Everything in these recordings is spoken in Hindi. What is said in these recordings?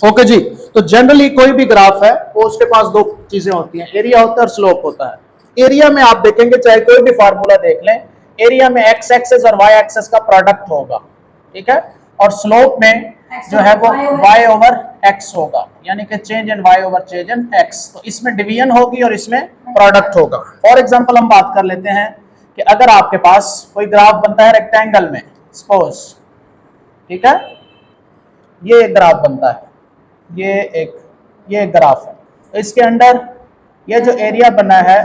ओके जी। तो जनरली कोई भी ग्राफ है वो उसके पास दो चीजें होती हैं, एरिया होता है और स्लोप होता है। एरिया में आप देखेंगे चाहे कोई भी फार्मूला देख लें, एरिया में एक्स एक्सेस और वाई एक्सेस का प्रोडक्ट होगा, ठीक है, और स्लोप में जो है वो y ओवर x होगा, यानी कि change in y over change in x। तो इसमें डिवीजन होगी और इसमें प्रोडक्ट होगा। फॉर एग्जांपल हम बात कर लेते हैं कि अगर आपके पास कोई ग्राफ बनता है रेक्टेंगल में, सपोज, ठीक है, ये एक ग्राफ बनता है, ये एक ग्राफ है, तो इसके अंदर ये जो एरिया बना है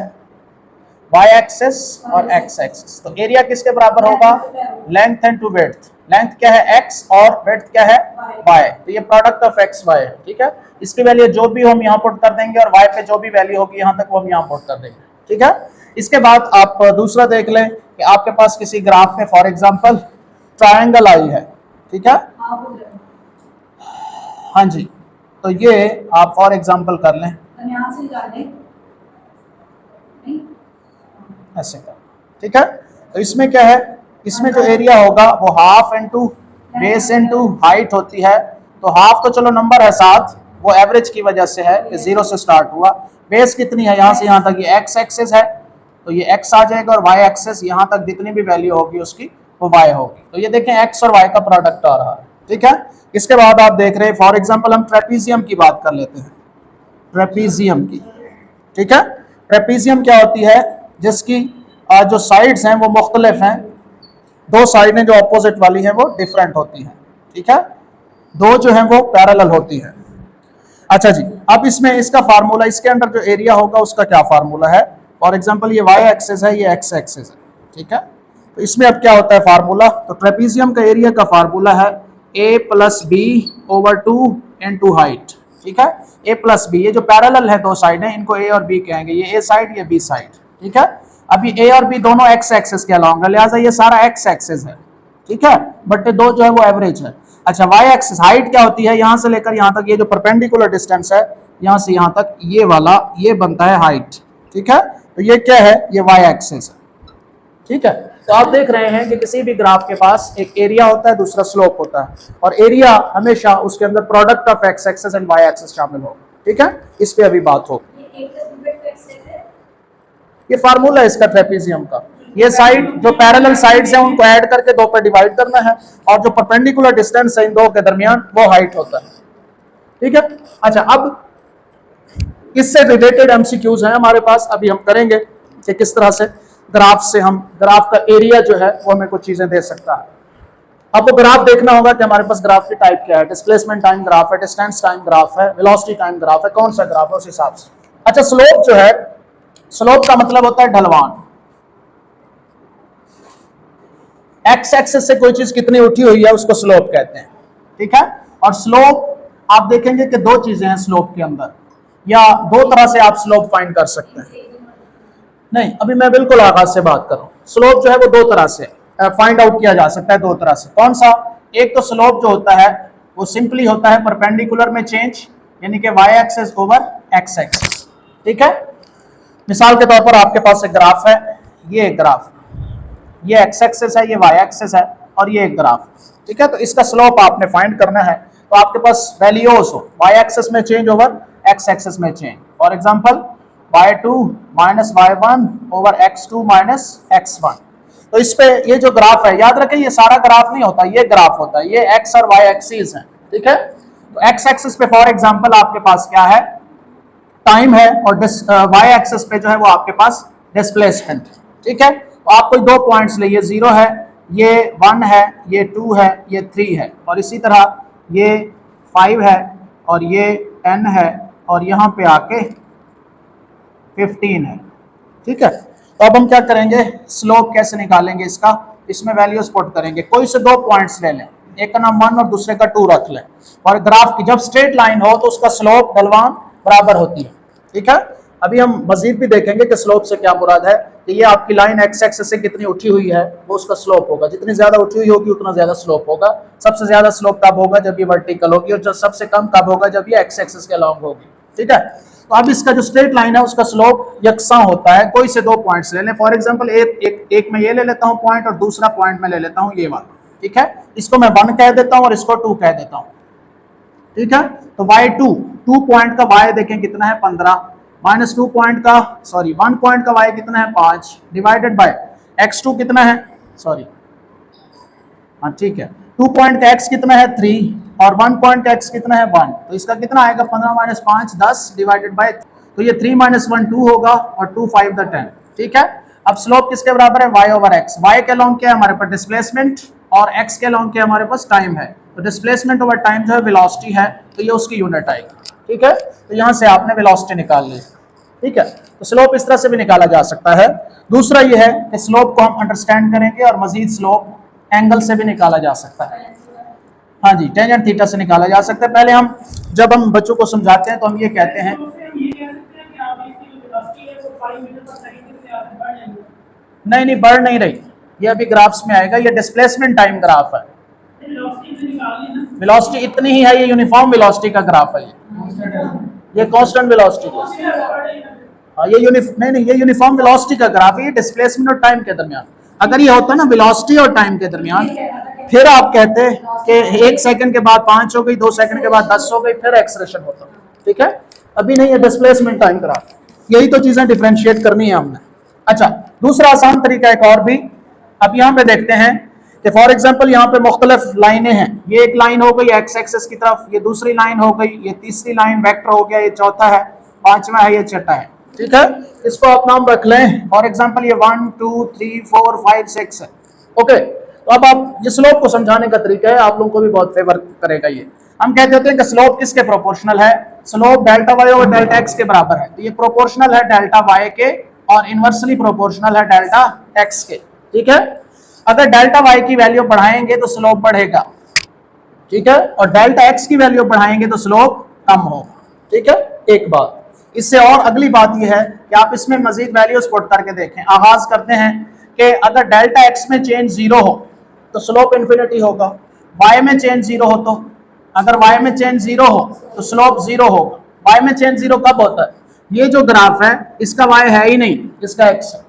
y एक्सेस और x एक्सेस, तो एरिया किसके बराबर होगा, length and to width. Length क्या है x और विड्थ क्या है y, तो ये प्रोडक्ट ऑफ x y है, ठीक है। इसकी वैल्यू जो भी हम यहाँ पुट कर देंगे और y पे जो भी वैल्यू होगी यहाँ तक वो हम यहाँ पुट कर देंगे, ठीक है। इसके बाद आप दूसरा देख लें कि आपके पास किसी ग्राफ में फॉर एग्जांपल ट्रायंगल आई है, ठीक है, हाँ जी, तो ये आप फॉर एग्जांपल कर लें ऐसे का, ठीक है। तो इसमें क्या है, इसमें जो एरिया होगा वो half into base into height होती है। तो हाफ तो चलो नंबर है 7, वो एवरेज की वजह से है कि 0 से स्टार्ट हुआ। बेस कितनी है, यहाँ से यहाँ तक ये x एक्सेस है, तो ये x आ जाएगा, और y एक्सेस यहाँ तक जितनी भी वैल्यू होगी उसकी वो y होगी। तो ये देखें x और y का प्रोडक्ट आ रहा है, ठीक है। इसके बाद आप देख रहे हैं फॉर एग्जाम्पल हम ट्रेपीजियम की बात कर लेते हैं, ट्रेपीजियम की, ठीक है। ट्रेपीजियम क्या होती है, जिसकी जो साइड्स हैं वो मुख्तलिफ हैं, दो साइडें जो अपोजिट वाली हैं वो डिफरेंट होती हैं, ठीक है, दो जो हैं वो पैरेलल होती हैं। अच्छा जी, अब इसमें इसका फार्मूला, इसके अंदर जो एरिया होगा उसका क्या फार्मूला है, फॉर एग्जांपल ये y एक्सेस है, ये x एक्सेस है, ठीक है। तो इसमें अब क्या होता है फार्मूला, तो ट्रेपीजियम का एरिया का फार्मूला है a plus B over 2 into height, ठीक है। a प्लस बी, ये जो पैरेलल है दो साइड है इनको a और b कहेंगे, ये a साइड ये b साइड, ठीक है। अभी a और b दोनों x एक्सेस के अलोंग है, लिहाजा ये सारा x एक्सेस है, ठीक है, बट दो जो है वो एवरेज है। अच्छा, y एक्सिस हाइट क्या होती है, यहां से लेकर यहां तक ये जो परपेंडिकुलर डिस्टेंस है यहां से यहां तक, ये वाला ये बनता है हाइट, ठीक है। तो ये क्या है, ये y एक्सिस है, ठीक है। तो आप देख रहे हैं कि किसी भी ग्राफ के पास एक एरिया होता है, दूसरा स्लोप होता है, और एरिया हमेशा उसके अंदर product of x axis and y axis शामिल होगा, ठीक है। इस पे अभी बात होगी। ये फार्मूला है इसका ट्रेपीजियम का, ये साइड जो पैरेलल साइड्स हैं उनको ऐड करके दो पे डिवाइड करना है, और जो परपेंडिकुलर डिस्टेंस है इन दो के दरमियान वो हाइट होता है, ठीक है। अच्छा, अब इससे रिलेटेड एमसीक्यूज हैं हमारे पास, अभी हम करेंगे कि किस तरह से ग्राफ से हम ग्राफ का एरिया जो है वो हमें कुछ चीजें दे सकता है। आपको ग्राफ देखना होगा कि हमारे पास ग्राफ की टाइप क्या है, डिस्प्लेसमेंट टाइम ग्राफ है, डिस्टेंस टाइम ग्राफ है, वेलोसिटी टाइम ग्राफ है, कौन सा ग्राफ है उस हिसाब से। अच्छा, स्लोप जो है, स्लोप का मतलब होता है ढलवान। एक्स एक्सिस से कोई चीज कितनी उठी हुई है उसको स्लोप कहते हैं, ठीक है। और स्लोप आप देखेंगे कि दो चीजें हैं स्लोप के अंदर, या दो तरह से आप स्लोप फाइंड कर सकते हैं। नहीं, अभी मैं बिल्कुल आगाज से बात कर रहा हूं। स्लोप जो है वो दो तरह से फाइंड आउट किया जा सकता है, दो तरह से। कौन सा, एक तो स्लोप जो होता है वो सिंपली होता है परपेंडिकुलर में चेंज, यानी कि y axis over x axis, ठीक है। मिसाल के तौर पर आपके पास एक ग्राफ है, ये एक ग्राफ, ये x एक्सिस है, ये y एक्सिस है, और ये एक ग्राफ, ठीक है। तो इसका स्लोप आपने फाइंड करना है, तो आपके पास वैल्यूज हो y एक्सिस में चेंज ओवर x एक्सिस में change. For example y2 minus y1 over x2 minus x1। तो इस पे ये जो ग्राफ है, याद रखें ये सारा ग्राफ नहीं होता, ये ग्राफ होता है, ये x और y एक्सिस है, ठीक है। तो x एक्सिस पे फॉर एग्जांपल आपके पास क्या है, टाइम है, और y एक्सिस पे जो है वो आपके पास डिस्प्लेसमेंट, ठीक है। तो आप कोई दो पॉइंट्स लिए, 0 है, ये 1 है, ये 2 है, ये 3 है, और इसी तरह ये 5 है, और ये 10 है, और यहाँ पे आके 15 है, ठीक है। तो अब हम क्या करेंगे, स्लोप कैसे निकालेंगे इसका, इसमें वैल्यूज पुट करेंगे। कोई से दो पॉइंट्स ले लें, एक का नाम 1 और दूसरे का 2 रख लें, और ग्राफ की जब स्ट्रेट लाइन हो तो उसका स्लोप ढलवान बराबर होती है, ठीक है। अभी हम मजीद भी देखेंगे कि स्लोप से क्या मुराद है, कि ये आपकी लाइन एक्स एक्सिस से कितनी उठी हुई है वो उसका स्लोप होगा, जितनी ज्यादा उठी हुई होगी उतना ज्यादा स्लोप होगा। सबसे ज्यादा स्लोप कब होगा, जब ये वर्टिकल होगी, और जब सबसे कम कब होगा, जब ये एक्स एक्सिस के अलोंग होगी, ठीक है। तो अब इसका जो स्ट्रेट लाइन है उसका स्लोप यकसा होता है। कोई से दो पॉइंट्स ले लें, फॉर एग्जांपल एक में ये ले लेता हूं पॉइंट, और दूसरा पॉइंट में ले लेता हूं ये वाला, ठीक है। इसको मैं 1 कह देता हूं और इसको 2 कह देता हूं, ठीक है। तो y2 2 पॉइंट का y देखें कितना है 15 माइनस 2 पॉइंट का 1 पॉइंट का y कितना है 5 डिवाइडेड बाय x2 कितना है हाँ ठीक है 2 पॉइंट का x कितना है 3 और 1 पॉइंट का x कितना है 1, तो इसका कितना आएगा 15 माइनस 5 10 डिवाइडेड बाय, तो ये 3 माइनस 1 2 होगा और 2 5 10, ठीक है। अब स्लोप किसके बराबर है y ओवर x, y के लॉन्ग क्या है हमारे पास डिस्प्लेसमेंट और x के लॉन्ग क्या हमारे पास टाइम है, तो डिस्प्लेसमेंट ओवर टाइम जो है वेलोसिटी है, तो ये उसकी यूनिट आएगी, ठीक है। तो यहाँ से आपने वेलोसिटी निकाल ली, ठीक है। तो स्लोप इस तरह से भी निकाला जा सकता है। दूसरा ये है कि स्लोप को हम अंडरस्टैंड करेंगे और मजीद स्लोप एंगल से भी निकाला जा सकता है। हाँ जी, टेंजेंट थीटा से निकाला जा सकता है। पहले हम जब हम बच्चों को समझाते हैं तो हम ये कहते हैं नहीं बढ़ नहीं रही, ये अभी ग्राफ्स में आएगा, ये डिस्प्लेसमेंट टाइम ग्राफ है। वेलोसिटी इतनी ही है, ये यूनिफॉर्म वेलोसिटी का ग्राफ है, ये कांस्टेंट वेलोसिटी का, ये यूनिफॉर्म वेलोसिटी का ग्राफ है, ये डिस्प्लेसमेंट और टाइम के दरमियान। अगर ये होता ना वेलोसिटी और टाइम के दरमियान, फिर आप कहते कि 1 सेकंड के बाद 5 हो गई, 2 सेकंड के बाद 10 हो गई, फिर एक्सलेरेशन होता, ठीक है। अभी नहीं है, डिस्प्लेसमेंट टाइम ग्राफ, यही तो चीजें डिफरेंशिएट करनी है हमने। अच्छा, दूसरा आसान तरीका एक और भी, अब यहाँ पे देखते हैं कि फॉर एग्जांपल यहाँ पे मुख्तलिफ लाइनें हैं, ये एक लाइन हो गई एक्स एक्सिस की तरफ, ये दूसरी लाइन हो गई, ये तीसरी लाइन वेक्टर हो गया, ये चौथा है, पांचवा है, ये छठा है, ठीक है। इसको आप नाम रख लें, फॉर एग्जांपल ये 1 2 3 4 5 6 है, ओके। तो अब आप ये स्लोप को समझाने का तरीका है, आप लोगों को भी बहुत फेवर करेगा ये। हम कहते होते हैं कि स्लोप किसके प्रोपोर्शनल है, slope delta Y over delta X के बराबर है, तो ये प्रोपोर्शनल है डेल्टा वाई के और इनवर्सली प्रोपोर्शनल है डेल्टा एक्स के, ठीक है। अगर डेल्टा वाई की वैल्यू बढ़ाएंगे तो स्लोप बढ़ेगा, ठीक है, और डेल्टा एक्स की वैल्यू बढ़ाएंगे तो स्लोप कम होगा, ठीक है। एक बात इससे, और अगली बात यह है कि आप इसमें मजीद वैल्यूज पुट करके देखें। आगाज करते हैं कि अगर डेल्टा एक्स में चेंज 0 हो तो स्लोप इन्फिनिटी होगा, वाई में चेंज 0 हो तो, अगर वाई में चेंज 0 हो तो स्लोप 0 होगा। वाई में चेंज 0 कब होता है, ये जो ग्राफ है इसका वाई है ही नहीं, इसका एक्स है,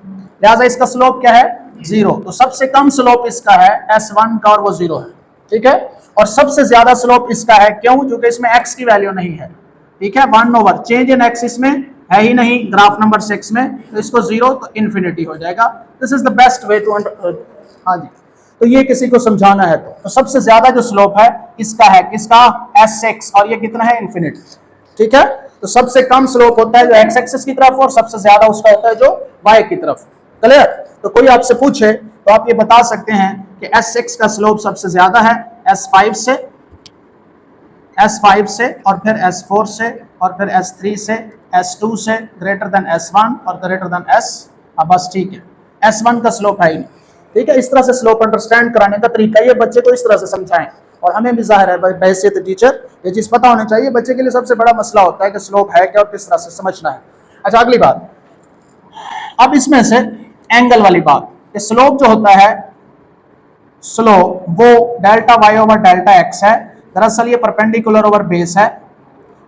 लिहाजा इसका स्लोप क्या है 0, तो सबसे कम स्लोप इसका है S1 का और वो 0 है, ठीक है। और सबसे ज्यादा स्लोप इसका है, क्यों, क्योंकि इसमें x की वैल्यू नहीं है, ठीक है, 1 ओवर चेंज इन x इसमें है ही नहीं ग्राफ नंबर 6 में, तो इसको 0 तो इन्फिनिटी हो जाएगा। This is the best way to हाँ जी, तो ये किसी को समझाना है तो सबसे ज्यादा जो स्लोप है इसका है, किसका, S6, और ये कितना है इन्फिनिटी, ठीक है। तो सबसे कम स्लोप होता है जो x एक्सिस की तरफ और सबसे ज्यादा उसका होता है जो y की तरफ, क्लियर। तो कोई आपसे पूछे तो आप ये बता सकते हैं कि S6 का स्लोप सबसे ज्यादा है S5 से और फिर S4 से और फिर S3 से, S2 से, ग्रेटर देन S1 और ग्रेटर देन S, बस ठीक है, S1 का स्लोप है ही नहीं, ठीक है। इस तरह से स्लोप अंडरस्टैंड कराने का तरीका, ये बच्चे को इस तरह से समझाएं, और हमें भी जाहिर है बहैसियत टीचर ये चीज पता होनी चाहिए। बच्चे के लिए सबसे बड़ा मसला होता है कि स्लोप है क्या और किस तरह से समझना है। अच्छा, अगली बात, अब इसमें से एंगल वाली बात, कि स्लोप जो होता है, स्लोप वो delta Y over delta X है, दरअसल ये परपेंडिकुलर ओवर बेस है,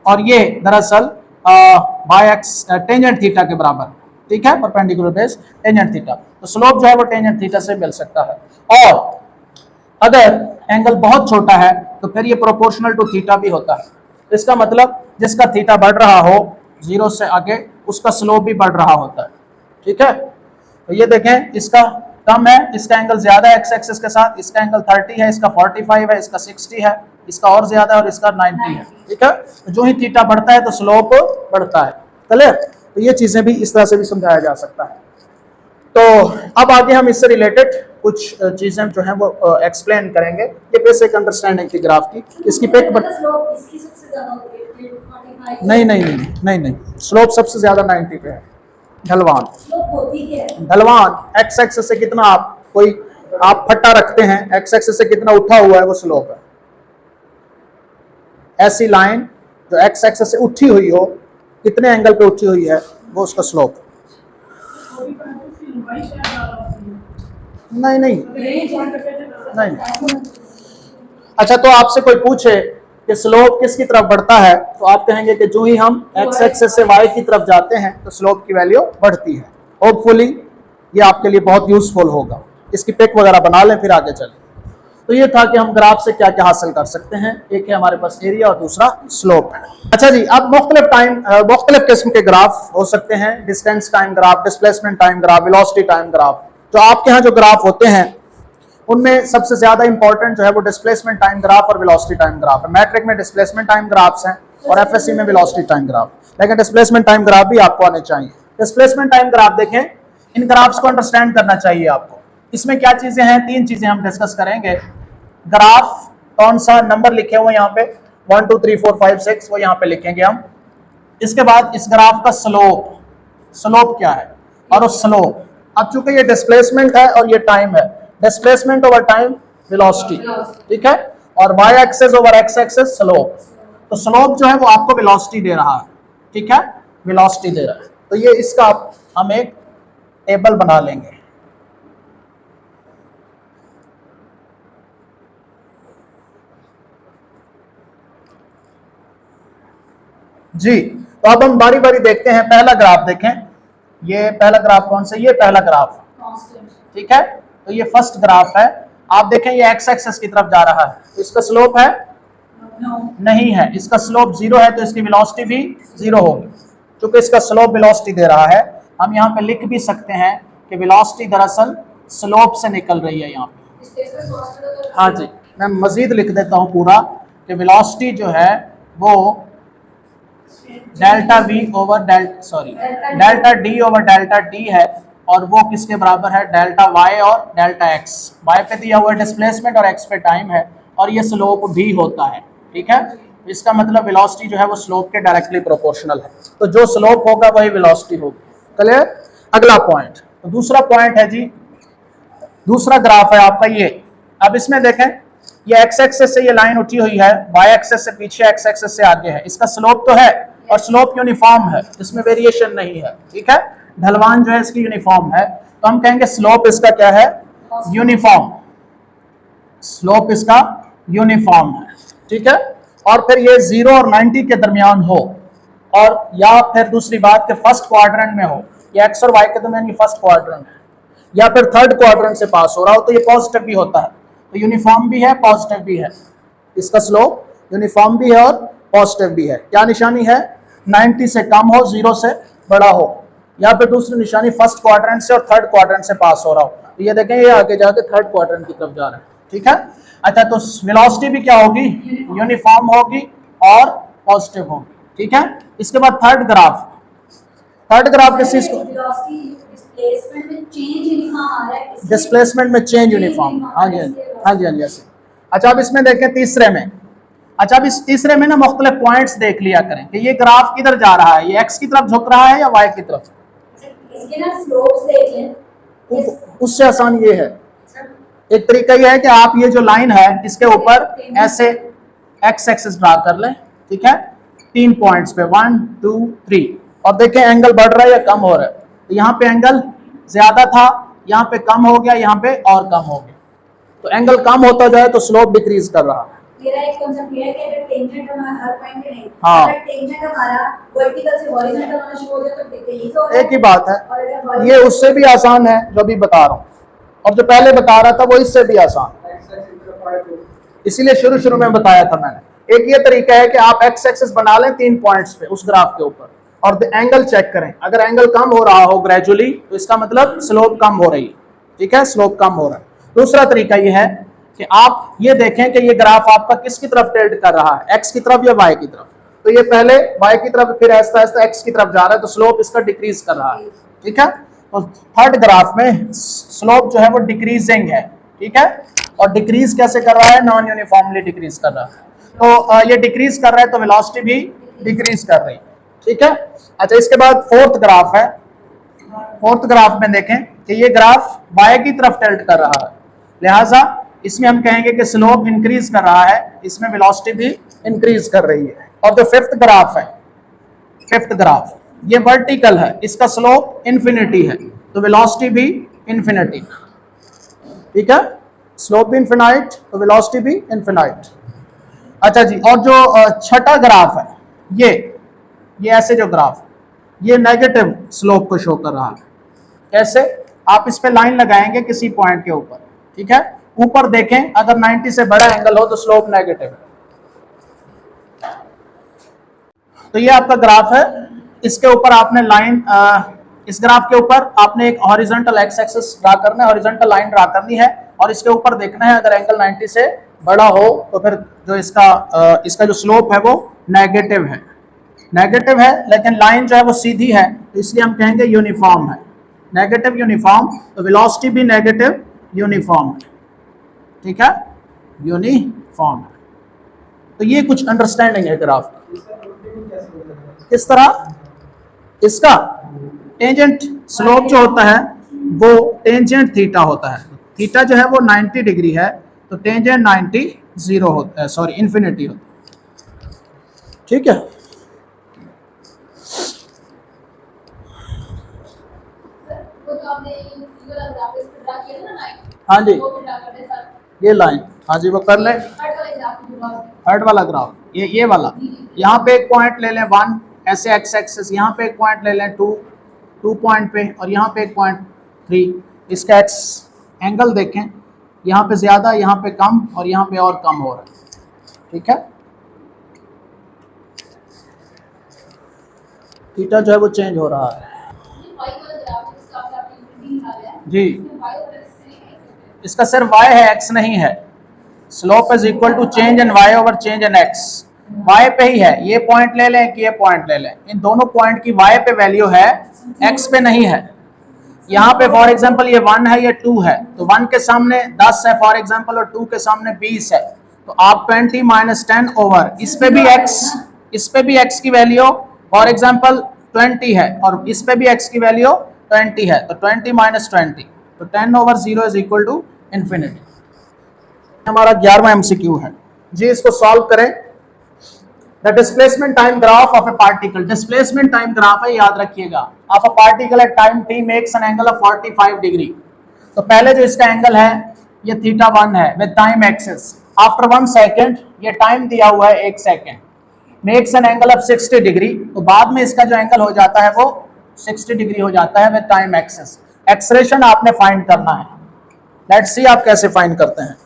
और ये दरअसल वाई एक्स टेंजेंट थीटा के बराबर, ठीक है, परपेंडिकुलर बेस टेंजेंट थीटा, तो स्लोप जो है वो टेंजेंट थीटा से मिल सकता है। और अगर एंगल बहुत छोटा है तो फिर ये प्रोपोर्शनल टू थीटा भी होता है, इसका मतलब जिसका थीटा बढ़ रहा हो 0 से आगे उसका स्लोप भी बढ़ रहा होता है, ठीक है। तो ये देखें, इसका कम है, इसका एंगल ज्यादा है एक्स एक्सिस के साथ, इसका एंगल 30 है, इसका 45 है, इसका 60 है, इसका और ज्यादा है और इसका 90 है, ठीक है। तो जो ही थीटा बढ़ता है तो स्लोप बढ़ता है, क्लियर। तो ये चीजें भी इस तरह से भी समझाया जा सकता है। तो अब आगे हम इससे रिलेटेड कुछ चीजें जो हैं वो एक्सप्लेन करेंगे। ये बेसिक अंडरस्टैंडिंग थी ग्राफ की, इसकी पिक नहीं, स्लोप सबसे ज्यादा 90 पे है। ढलवान एक्स एक्सिस से कितना आप फट्टा रखते हैं, एक्स एक्सिस से कितना उठा हुआ है वो स्लोप है। ऐसी लाइन जो एक्स एक्सिस से उठी हुई हो, कितने एंगल पे उठी हुई है, वो उसका स्लोप। नहीं। अच्छा, तो आपसे कोई पूछे कि स्लोप किसकी तरफ बढ़ता है, तो आप कहेंगे कि जो ही हम एक्स एक्सिस से वाई की तरफ जाते हैं तो स्लोप की वैल्यू बढ़ती है। होपफुली ये आपके लिए बहुत यूजफुल होगा। इसकी पिक वगैरह बना लें, फिर आगे चलें। तो ये था कि हम ग्राफ से क्या क्या हासिल कर सकते हैं। एक है हमारे पास एरिया और दूसरा स्लोप है। अच्छा जी, अब मुख्तलिफ किस्म के ग्राफ हो सकते हैं, distance time graph, displacement time graph, velocity time graph. जो आपके यहाँ जो ग्राफ होते हैं उनमें सबसे ज्यादा इंपॉर्टेंट जो है वो डिस्प्लेसमेंट टाइम ग्राफ और वेलोसिटी टाइम ग्राफ है। मैट्रिक में डिस्प्लेसमेंट टाइम ग्राफ्स हैं और एफएससी में वेलोसिटी टाइम ग्राफ, लेकिन डिस्प्लेसमेंट टाइम ग्राफ भी आपको आने चाहिए। डिस्प्लेसमेंट टाइम ग्राफ देखें, इन ग्राफ्स को अंडरस्टैंड करना चाहिए आपको। इसमें क्या चीजें हैं, 3 चीजें हम डिस्कस करेंगे। ग्राफ कौन सा, नंबर लिखे हुए यहाँ पे 1 2 3 4 5 6, वो यहाँ पे लिखेंगे हम। इसके बाद इस ग्राफ का स्लोप क्या है, और उस स्लोप, अब चूंकि ये डिस्प्लेसमेंट है और ये टाइम है, डिस्प्लेसमेंट ओवर टाइम वेलोसिटी, ठीक है, और Y axis over X axis slope. तो स्लोप जो है वो आपको वेलोसिटी दे रहा है, ठीक है, वेलोसिटी दे रहा है। तो ये इसका हम एक टेबल बना लेंगे। जी, तो अब हम बारी बारी देखते हैं। पहला ग्राफ देखें, ये पहला ग्राफ कौन सा, ये पहला ग्राफ, ठीक है। तो ये फर्स्ट ग्राफ है, आप देखें ये एक्स एक्सेस की तरफ जा रहा है, तो इसका स्लोप है नहीं है, इसका स्लोप 0 है, तो इसकी वेलोसिटी भी 0 होगी। क्योंकि इसका स्लोप वेलोसिटी दे रहा है, हम यहाँ पे लिख भी सकते हैं कि वेलोसिटी दरअसल स्लोप से निकल रही है यहाँ पे। हाँ जी, मैं मजीद लिख देता हूँ पूरा कि वेलोसिटी जो है वो delta D over delta D है, और वो किसके बराबर है, डेल्टा वाई और डेल्टा एक्स। वाई पे दिया हुआ डिस्प्लेसमेंट और एक्स पे टाइम है, और ये स्लोप भी होता है, ठीक है। इसका मतलब वेलोसिटी जो है वो स्लोप के डायरेक्टली प्रोपोर्शनल है, तो जो स्लोप होगा वही वेलोसिटी होगी। क्लियर। अगला पॉइंट, तो दूसरा पॉइंट है जी, दूसरा ग्राफ है आपका ये। अब इसमें देखें, ये एक्स एक्सेस से ये लाइन उठी हुई है, वाई एक्सेस से पीछे, एक्स एक्सेस से आगे है। इसका स्लोप तो है और स्लोप यूनिफॉर्म है, इसमें वेरिएशन नहीं है, ठीक है, ढलवान जो है इसकी यूनिफॉर्म है। तो हम कहेंगे स्लोप इसका क्या है, यूनिफॉर्म, स्लोप इसका यूनिफॉर्म है, ठीक है। और फिर ये 0 और 90 के दरमियान हो, और या फिर दूसरी बात के फर्स्ट क्वाड्रेंट में हो, ये एक्स और वाई के दरमियान ये फर्स्ट क्वाड्रेंट है, या फिर थर्ड क्वाड्रेंट से पास हो रहा हो, तो ये पॉजिटिव भी होता है। तो यूनिफॉर्म भी है, पॉजिटिव भी है, इसका स्लोप यूनिफॉर्म भी है और पॉजिटिव भी है। क्या निशानी है, 90 से कम हो, 0 से बड़ा हो, या फिर दूसरी निशानी फर्स्ट क्वाड्रेंट से और थर्ड क्वाड्रेंट से पास हो रहा हो। तो ये देखें, ये आगे जाके थर्ड क्वाड्रेंट की तरफ जा रहा है, ठीक है। अच्छा, तो वेलोसिटी भी क्या होगी, यूनिफॉर्म होगी और पॉजिटिव होगी, ठीक है। इसके बाद थर्ड ग्राफ किस चीज को, डिस्प्लेसमेंट में चेंज यूनिफॉर्म, हाँ जी हाँ जी हाँ जी। अच्छा, अब इसमें देखें तीसरे में, अच्छा अब इस तीसरे में ना मुख्तलिफ पॉइंट्स देख लिया करें कि ये ग्राफ किधर जा रहा है, ये एक्स की तरफ झुक रहा है या वाई की तरफ। इसके ना स्लोप्स देख लें, उससे आसान ये है, एक तरीका ये है कि आप ये जो लाइन है इसके ऊपर ऐसे एक्स एक्सिस ड्रा कर लें, ठीक है, 3 पॉइंट्स पे 1 2 3, और देखें एंगल बढ़ रहा है या कम हो रहा है। तो यहाँ पे एंगल ज्यादा था, यहाँ पे कम हो गया, यहाँ पे और कम हो गया। तो एंगल कम होता जाए तो स्लोप डिक्रीज कर रहा है। मेरा एक कांसेप्ट ये है कि अगर टेंजेंट हमारा हर पॉइंट पे नहीं, हाँ, अगर टेंजेंट हमारा वर्टिकल से हॉरिजॉन्टल होना शुरू हो जाए तो डिक्रीज होगा, एक ही बात है। ये उससे भी आसान है जो भी बता रहा हूँ, और जो पहले बता रहा था वो इससे भी आसान, इसीलिए शुरू में बताया था मैंने। एक ये तरीका है कि आप एक्स एक्सिस बना लें 3 पॉइंट्स पे उस ग्राफ के ऊपर, और एंगल चेक करें। अगर एंगल कम हो रहा हो ग्रेजुअली, तो इसका मतलब स्लोप कम हो रही है, ठीक है, स्लोप कम हो रहा है। दूसरा तरीका ये है कि आप ये देखें कि ये ग्राफ आपका किसकी तरफ टिल्ट कर रहा है, एक्स की तरफ या वाई की तरफ। तो ये पहले वाई की तरफ, फिर आहिस्ता आहिस्ता एक्स की तरफ जा रहा है, तो स्लोप इसका डिक्रीज कर रहा है, ठीक है। तो थर्ड ग्राफ में स्लोप जो है वो डिक्रीजिंग है, ठीक है, और डिक्रीज कैसे कर रहा है, नॉन यूनिफॉर्मली डिक्रीज कर रहा है। तो ये डिक्रीज कर रहा है तो वेलोसिटी भी डिक्रीज कर रही है, ठीक है। अच्छा, इसके बाद फोर्थ ग्राफ है। फोर्थ ग्राफ में देखें कि ये ग्राफ वाई की तरफ टिल्ट कर रहा है, लिहाजा इसमें हम कहेंगे कि स्लोप इंक्रीज कर रहा है, इसमें वेलोसिटी भी इंक्रीज कर रही है। और जो फिफ्थ ग्राफ है, फिफ्थ ग्राफ ये वर्टिकल है, इसका स्लोप इन्फिनिटी है, तो वेलोसिटी भी इन्फिनिटी, ठीक है, स्लोप भी इन्फिनाइट तो वेलोसिटी भी इन्फिनाइट। अच्छा जी, और जो छठा ग्राफ है, ये ऐसे जो ग्राफ, ये नेगेटिव स्लोप को शो कर रहा है। कैसे, आप इस पे लाइन लगाएंगे किसी पॉइंट के ऊपर, ठीक है, ऊपर देखें, अगर 90 से बड़ा एंगल हो तो स्लोप नेगेटिव है। तो ये आपका ग्राफ है, इसके ऊपर आपने लाइन, इस ग्राफ के ऊपर आपने एक हॉरिजॉन्टल एक्स एक्सिस ड्रा करना है, हॉरिजॉन्टल लाइन ड्रा करनी है और इसके ऊपर देखना है अगर एंगल 90 से बड़ा हो तो फिर जो इसका जो स्लोप है वो नेगेटिव है, लेकिन लाइन जो है वो सीधी है तो इसलिए हम कहेंगे यूनिफॉर्म है, नेगेटिव यूनिफॉर्म, तो वेलोसिटी भी नेगेटिव यूनिफॉर्म है, ठीक है, यूनिफॉर्म है। तो ये कुछ अंडरस्टैंडिंग है ग्राफ का। किस तरह इसका टेंजेंट स्लोप जो होता है वो टेंजेंट थीटा होता है, थीटा जो है वो 90 डिग्री है तो टेंजेंट 90 जीरो होता है, सॉरी इन्फिनिटी होता है, ठीक है। हाँ जी, ये लाइन, हाँ जी वो कर ले, थर्ड वाला ग्राफ, ये वाला, यहाँ पे एक पॉइंट ले लें 1, ऐसे एक्स एक्सिस, यहाँ पे एक पॉइंट ले लें 2 पॉइंट पे और यहाँ पे एक पॉइंट 3, इसका एक्स एंगल देखें, यहाँ पे ज़्यादा, यहाँ पे कम और यहाँ पे और कम हो रहा है, ठीक है। थीटा जो है वो चेंज हो रहा है जी, इसका सिर्फ y है, x नहीं है। Slope is equal to change in y over change in x, y पे ही है, ये पॉइंट ले लें कि ये पॉइंट ले लें, इन दोनों पॉइंट की y पे वैल्यू है, x पे नहीं है। यहाँ पे फॉर एग्जांपल ये 1 है, ये 2 है, तो 1 के सामने 10 है फॉर एग्जांपल और 2 के सामने 20 है, तो आप 20 माइनस 10 ओवर, इस पे भी x की वैल्यू फॉर एग्जांपल 20 है और इस पे भी x की वैल्यू 20 है, तो 20 माइनस 20, तो 10 over 0 is equal to infinity. हमारा 11वां MCQ है जी, इसको सॉल्व करें। The displacement time graph of a particle, displacement time graph है, याद रखिएगा, of a particle at time t makes an angle of 45 degree. तो पहले जो इसका एंगल है ये थीटा 1 है with time axis, after 1 second, ये टाइम दिया हुआ है 1 second, makes an angle of 60 degree, तो बाद में इसका जो एंगल हो जाता है वो 60 डिग्री हो जाता है विद टाइम एक्सिस। एक्सलेशन आपने फाइंड करना है, लेट्स सी आप कैसे फाइंड करते हैं।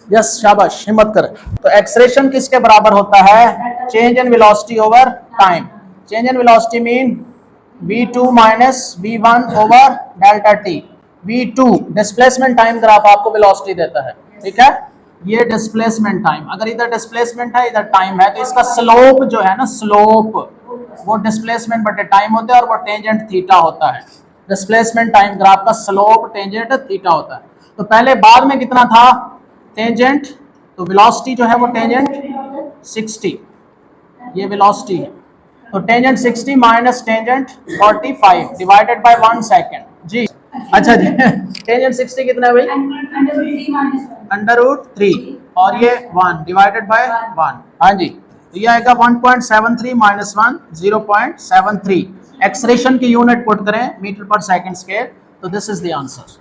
यस शाबाश, हिम्मत करें। तो एक्सलेशन किसके बराबर होता है, change in velocity over time. Change in velocity mean v2 minus v1 over delta t। v2 displacement time graph आपको वेलोसिटी देता है, ठीक है, ये डिस्प्लेसमेंट टाइम, अगर इधर डिस्प्लेसमेंट है इधर टाइम है तो इसका स्लोप जो है ना, स्लोप वो डिस्प्लेसमेंट बटे टाइम होता है और वो टेंजेंट थीटा होता है। डिस्प्लेसमेंट टाइम ग्राफ का स्लोप टेंजेंट थीटा होता है। तो पहले बाद में कितना था टेंजेंट, तो वेलोसिटी जो है वो टेंजेंट 60, ये वेलोसिटी है, तो tangent 60 minus tangent 45 divided by 1 second जी। अच्छा जी, टेंजेंट 60 कितना है भाई, √3 और ये 1 डिवाइडेड बाय 1, हाँ जी, तो ये आएगा 1.73 माइनस 1 0.73। एक्सलेशन की यूनिट पुट करें मीटर पर सेकंड स्क्वायर, तो दिस इज द आंसर।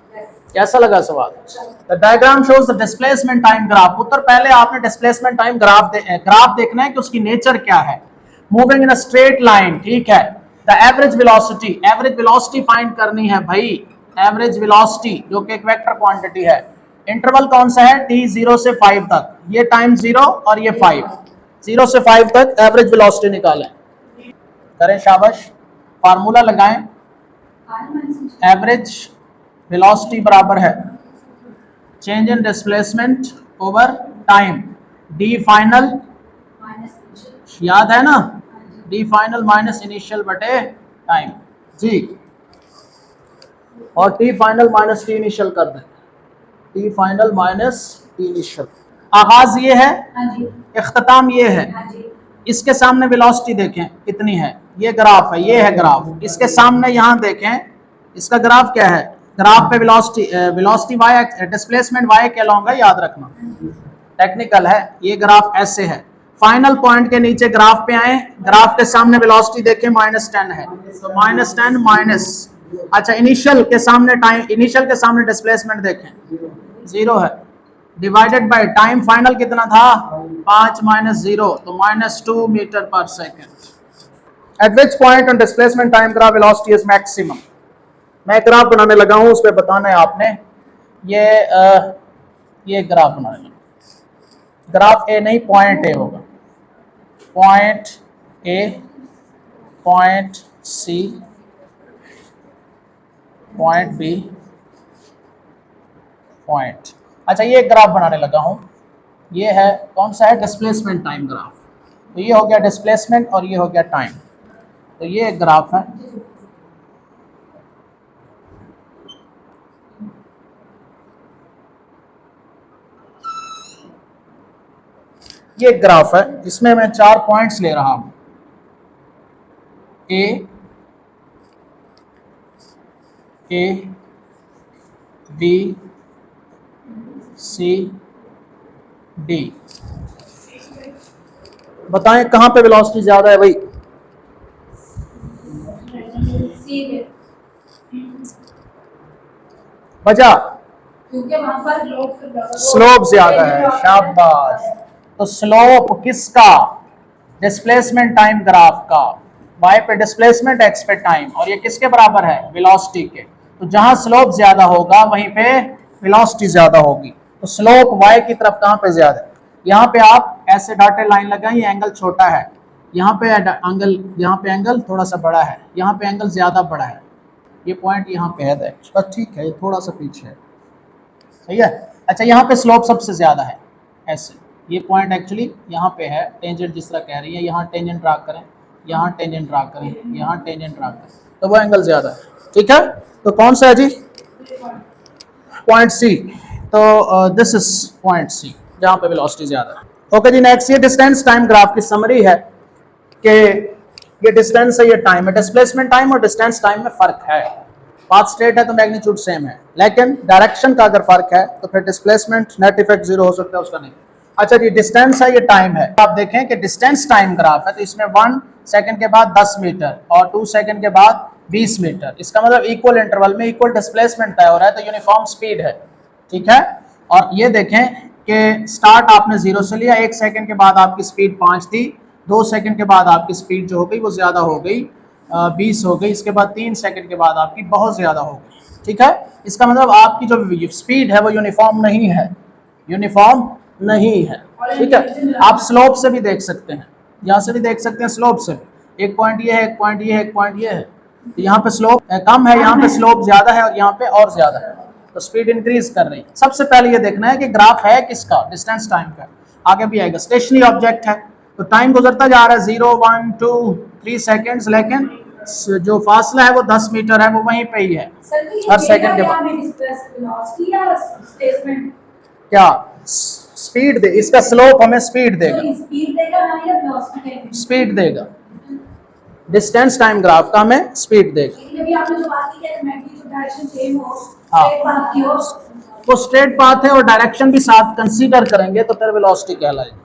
कैसा लगा सवाल? The diagram shows the displacement time graph. उत्तर पहले आपने डिस्प्लेसमेंट टाइम ग्राफ देखना है कि उसकी नेचर क्या है। Moving in a straight line, ठीक है। द एवरेज वेलोसिटी फाइंड करनी है भाई, एवरेज वेलोसिटी जो कि एक वेक्टर क्वांटिटी है। इंटरवल कौन सा है, t 0 से 5 तक, ये टाइम 0 और ये 5, 0 से 5 तक एवरेज वेलोसिटी निकालें। करें शाबाश, फार्मूला लगाएं, एवरेज वेलोसिटी बराबर है change in displacement over time, D final, याद है ना, डी फाइनल माइनस इनिशियल बटे टाइम जी, और T final minus T initial कर दें, T final minus T initial. आगाज ये है, इख्तिताम ये है। इसके सामने वेलोसिटी देखें कितनी है, ये ग्राफ है, ये है ग्राफ। इसके सामने यहाँ देखें, इसका ग्राफ क्या है, ग्राफ पे वेलोसिटी y, डिस्प्लेसमेंट y के अलॉन्ग है, याद रखना, टेक्निकल है। ये ग्राफ ऐसे है, फाइनल पॉइंट के नीचे ग्राफ पे आए, ग्राफ के सामने वेलोसिटी देखें -10 है, तो -10 माइनस, अच्छा इनिशियल के सामने टाइम, इनिशियल के सामने डिस्प्लेसमेंट देखें 0 है, डिवाइडेड बाय टाइम फाइनल कितना था 5 माइनस 0, तो -2 मीटर पर second. Eight which point on displacement time graph velocity is maximum. मैं ग्राफ बनाने लगा हूं, उस पर बताना है आपने। ये ये एक ग्राफ बनाने लगा। ग्राफ ए नहीं, पॉइंट ए होगा, point A, point C, point B, point. अच्छा, ये एक ग्राफ बनाने लगा हूं। ये है कौन सा है? Displacement time graph. तो ये हो गया डिस्प्लेसमेंट और ये हो गया टाइम। तो ये एक ग्राफ है। ये एक ग्राफ है, इसमें मैं 4 पॉइंट्स ले रहा हूं, ए, बी, सी, डी। बताएं कहां पे वेलोसिटी ज्यादा है भाई? वजह? क्योंकि वहां पर स्लोप ज्यादा है। शाबाश। तो स्लोप किसका? डिस्प्लेसमेंट टाइम ग्राफ का। y पे डिस्प्लेसमेंट, x पे टाइम, और ये किसके बराबर है? वेलोसिटी के। तो जहां स्लोप ज्यादा होगा वहीं पे वेलोसिटी ज्यादा होगी। तो स्लोप y की तरफ कहां पे ज्यादा है? यहाँ पे आप ऐसे डॉटेड लाइन लगाएं, ये एंगल छोटा है, यहाँ पे एंगल थोड़ा सा बड़ा है, यहाँ पे एंगल ज्यादा बड़ा है। ये पॉइंट यहाँ पे है, बस ठीक है, ये थोड़ा सा पीछे है, सही है। अच्छा, यहाँ पे स्लोप सबसे ज्यादा है, ऐसे ये पॉइंट एक्चुअली यहाँ पे है। टेंजेंट जिस तरह कह रही है, यहाँ टेंजेंट ड्रा करें, यहाँ टेंजेंट ड्रा करें, यहाँ टेंजेंट ड्रा करें, तो वो एंगल ज्यादा है। ठीक है, तो कौन सा है जी? पॉइंट सी। तो दिस इज पॉइंट सी, जहाँ पे वेलोसिटी ज्यादा है। ओके जी, नेक्स्ट ये डिस्टेंस टाइम ग्राफ की समरी है कि ये डिस्टेंस है, ये टाइम है। डिस्प्लेसमेंट टाइम और डिस्टेंस टाइम में फर्क है। पाथ स्ट्रेट है तो मैग्नीट्यूड सेम है, लेकिन डायरेक्शन का अगर फर्क है तो फिर डिस्प्लेसमेंट नेट इफेक्ट जीरो हो सकता है, उसका नहीं। अच्छा जी, डिस्टेंस है, ये टाइम है। आप देखें कि डिस्टेंस टाइम ग्राफ है, तो इसमें 1 सेकंड के बाद 10 मीटर और 2 सेकंड के बाद 20 मीटर। इसका मतलब इक्वल इंटरवल में इक्वल डिस्प्लेसमेंट तय हो रहा है, तो यूनिफॉर्म स्पीड है। ठीक है, और ये देखें कि स्टार्ट आपने 0 से लिया, 1 सेकंड के बाद आपकी स्पीड 5 थी, 2 सेकंड के बाद आपकी स्पीड जो हो गई वो ज़्यादा हो गई, 20 हो गई, इसके बाद 3 सेकंड के बाद आपकी बहुत ज़्यादा हो गई। ठीक है, इसका मतलब आपकी जो स्पीड है वो यूनिफॉर्म नहीं है, यूनिफॉर्म नहीं है। ठीक है, आप स्लोप से भी देख सकते हैं, यहाँ से भी देख सकते हैं, स्लोप से भी। एक पॉइंट ये है, एक पॉइंट ये है, एक पॉइंट ये है। तो यहाँ पे स्लोप कम है, यहाँ पे स्लोप ज़्यादा है, और यहाँ पे और ज़्यादा है, तो स्पीड इंक्रीज कर रही है। सबसे पहले ये देखना है कि ग्राफ है किसका? डिस्टेंस टाइम का। आगे भी आएगा, स्टेशनरी ऑब्जेक्ट है तो टाइम गुजरता जा रहा है 0, 1, 2, 3 सेकेंड्स, लेकिन जो फासला है वो 10 मीटर है, वो वहीं पे ही है हर सेकंड के बाद। क्या स्पीड दे? इसका स्लोप हमें स्पीड देगा, स्पीड देगा। डिस्टेंस टाइम ग्राफ का हमें स्पीड देगा। हाँ, वो स्ट्रेट पाथ है और डायरेक्शन भी साथ कंसीडर करेंगे तो फिर वेलोसिटी कहलाएगी।